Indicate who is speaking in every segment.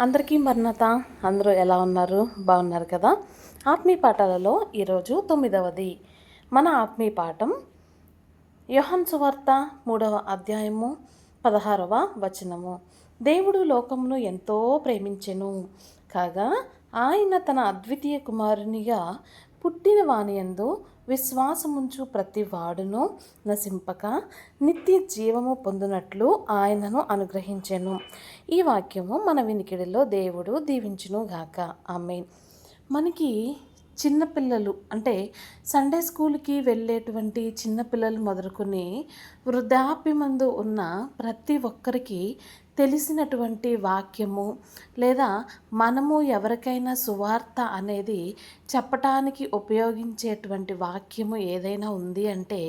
Speaker 1: అందరికీ మరణత. అందరూ ఎలా ఉన్నారు? బాగున్నారు కదా? ఆత్మీయ పాఠాలలో ఈరోజు 9వది. మన ఆత్మీయ పాఠం యోహాను సువార్త 3వ అధ్యాయము 16వ వచనము. దేవుడు లోకమును ఎంతో ప్రేమించెను కాగా ఆయన తన అద్వితీయ కుమారునిగా పుట్టిన వానియందు విశ్వాసముంచు ప్రతి వాడును నశింపక నిత్య జీవము పొందునట్లు ఆయనను అనుగ్రహించెను. ఈ వాక్యము మన వినికిడిలో దేవుడు దీవించును గాక. ఆమేన్. మనకి చిన్నపిల్లలు అంటే సండే స్కూల్కి వెళ్ళేటువంటి చిన్నపిల్లలు మొదలుకొని వృద్ధాప్యమందు ఉన్న ప్రతి ఒక్కరికి తెలిసినటువంటి వాక్యము లేదా మనము ఎవరికైనా సువార్త అనేది చెప్పటానికి ఉపయోగించేటువంటి వాక్యము ఏదైనా ఉంది అంటే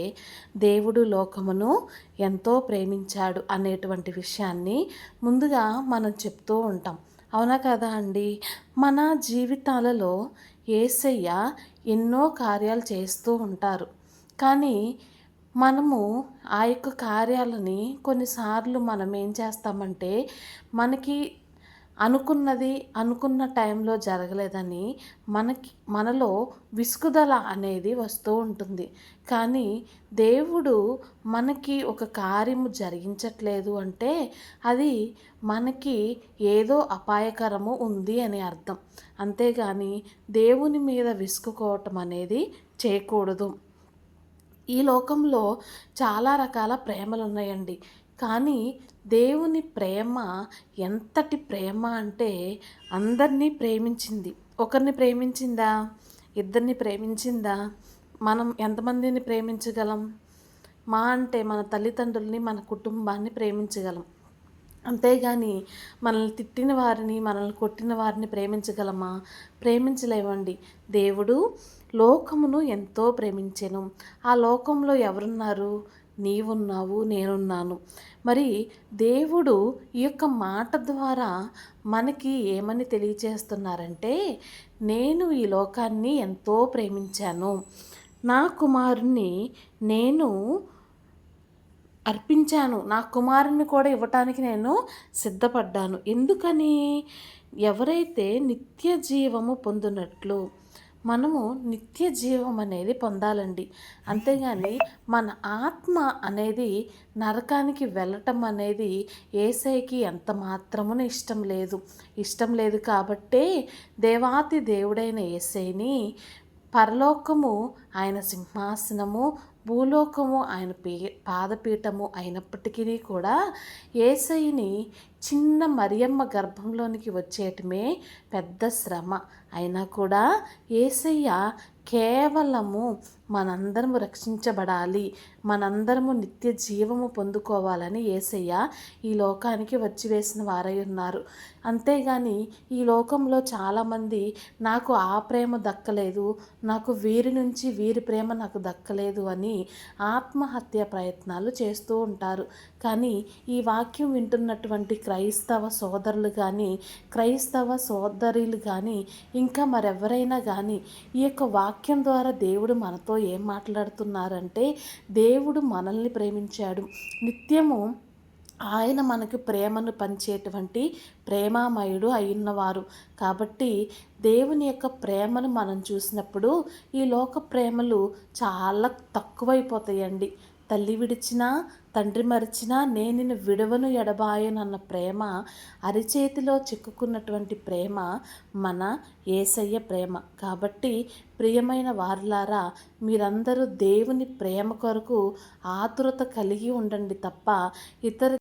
Speaker 1: దేవుడు లోకమును ఎంతో ప్రేమించాడు అనేటువంటి విషయాన్ని ముందుగా మనం చెప్తూ ఉంటాం. అవునా కదా అండి? మన జీవితాలలో యేసయ్య ఎన్నో కార్యాలు చేస్తూ ఉంటారు. కానీ మనము ఆ యొక్క కార్యాలని కొన్నిసార్లు మనం ఏం చేస్తామంటే మనకి అనుకున్న టైంలో జరగలేదని మనలో విసుగుదల అనేది వస్తూ ఉంటుంది. కానీ దేవుడు మనకి ఒక కార్యము జరిగించట్లేదు అంటే అది మనకి ఏదో అపాయకరము ఉంది అని అర్థం. అంతేగాని దేవుని మీద విసుగుకోవటం అనేది చేయకూడదు. ఈ లోకంలో చాలా రకాల ప్రేమలు ఉన్నాయండి. కానీ దేవుని ప్రేమ ఎంతటి ప్రేమ అంటే అందరినీ ప్రేమించింది. ఒకరిని ప్రేమించిందా? ఇద్దరిని ప్రేమించిందా? మనం ఎంతమందిని ప్రేమించగలం? అంటే మన తల్లిదండ్రుల్ని, మన కుటుంబాన్ని ప్రేమించగలం. అంతేగాని మనల్ని తిట్టిన వారిని, మనల్ని కొట్టిన వారిని ప్రేమించగలమా? ప్రేమించలేమండి. దేవుడు లోకమును ఎంతో ప్రేమించెను. ఆ లోకంలో ఎవరున్నారు? నీవున్నావు, నేనున్నాను. మరి దేవుడు ఈ యొక్క మాట ద్వారా మనకి ఏమని తెలియచేస్తున్నారంటే, నేను ఈ లోకాన్ని ఎంతో ప్రేమించాను, నా కుమారుణ్ణి నేను అర్పించాను, నా కుమారుని కూడా ఇవ్వటానికి నేను సిద్ధపడ్డాను. ఎందుకని? ఎవరైతే నిత్య జీవము పొందినట్లు మనము నిత్య జీవం అనేది పొందాలండి. అంతేగాని మన ఆత్మ అనేది నరకానికి వెళ్ళటం అనేది యేసయ్యకి ఎంత మాత్రమున ఇష్టం లేదు కాబట్టే దేవాతి దేవుడైన యేసయ్యని పరలోకము ఆయన సింహాసనము, భూలోకము ఆయన పాదపీఠము అయినప్పటికీ కూడా యేసయ్యని చిన్న మరియమ్మ గర్భంలోనికి వచ్చేయటమే పెద్ద శ్రమ. అయినా కూడా యేసయ్య కేవలము మనందరము రక్షించబడాలి, మనందరము నిత్య జీవము పొందుకోవాలని యేసయ్య ఈ లోకానికి వచ్చి వేసిన వారై ఉన్నారు. అంతేగాని ఈ లోకంలో చాలామంది నాకు ఆ ప్రేమ దక్కలేదు, నాకు వీరి నుంచి వీరి ప్రేమ నాకు దక్కలేదు అని ఆత్మహత్య ప్రయత్నాలు చేస్తూ ఉంటారు. కానీ ఈ వాక్యం వింటున్నటువంటి క్రైస్తవ సోదరులు కానీ, క్రైస్తవ సోదరులు కానీ, ఇంకా మరెవరైనా కానీ ఈ యొక్క వాక్యం ద్వారా దేవుడు మనతో ఏం మాట్లాడుతున్నారంటే దేవుడు మనల్ని ప్రేమించాడు. నిత్యము ఆయన మనకు ప్రేమను పంచేటువంటి ప్రేమామయుడు అయ్యున్నవారు. కాబట్టి దేవుని యొక్క ప్రేమను మనం చూసినప్పుడు ఈ లోక ప్రేమలు చాలా తక్కువైపోతాయండి. తల్లి విడిచినా, తండ్రి మరిచినా నేను నిన్ను విడవను ఎడబాయనన్న ప్రేమ, అరిచేతిలో చిక్కుకున్నటువంటి ప్రేమ మన యేసయ్య ప్రేమ. కాబట్టి ప్రియమైన వారులారా, మీరందరూ దేవుని ప్రేమ కొరకు ఆతురత కలిగి ఉండండి తప్ప ఇతర